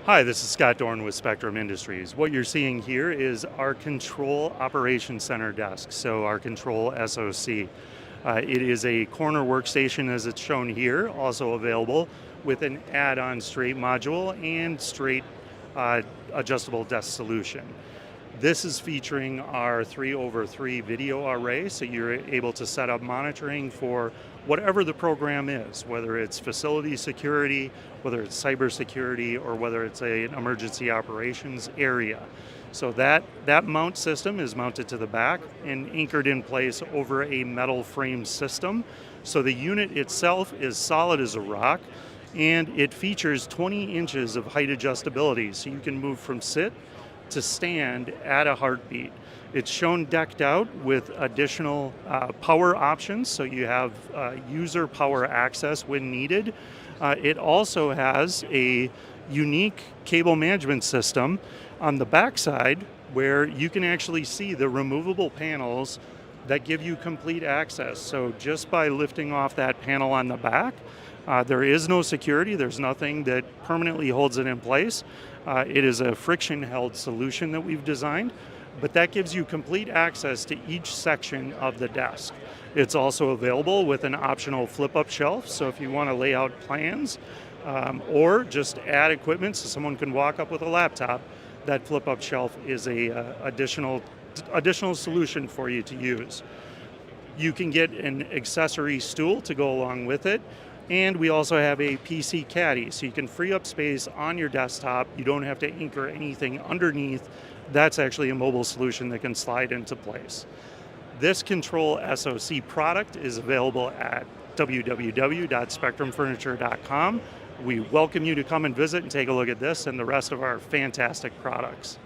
Hi, this is Scott Dorn with Spectrum Industries. What you're seeing here is our Control Operations Center desk, so our Control SoC. It is a corner workstation as it's shown here, also available with an add-on straight module and straight uh, adjustable desk solution. This is featuring our 3/3 video array, so you're able to set up monitoring for whatever the program is, whether it's facility security, whether it's cybersecurity, or whether it's an emergency operations area. So that mount system is mounted to the back and anchored in place over a metal frame system. So the unit itself is solid as a rock, and it features 20 inches of height adjustability, so you can move from sit to stand at a heartbeat. It's shown decked out with additional power options, so you have user power access when needed. It also has a unique cable management system on the backside where you can actually see the removable panels that give you complete access. So just by lifting off that panel on the back, there is no security, there's nothing that permanently holds it in place. It is a friction-held solution that we've designed, but that gives you complete access to each section of the desk. It's also available with an optional flip-up shelf, so if you want to lay out plans or just add equipment so someone can walk up with a laptop, that flip-up shelf is a additional solution for you to use. You can get an accessory stool to go along with it, and we also have a PC caddy, so you can free up space on your desktop. You don't have to anchor anything underneath. That's actually a mobile solution that can slide into place. This Control SoC product is available at www.spectrumfurniture.com. We welcome you to come and visit and take a look at this and the rest of our fantastic products.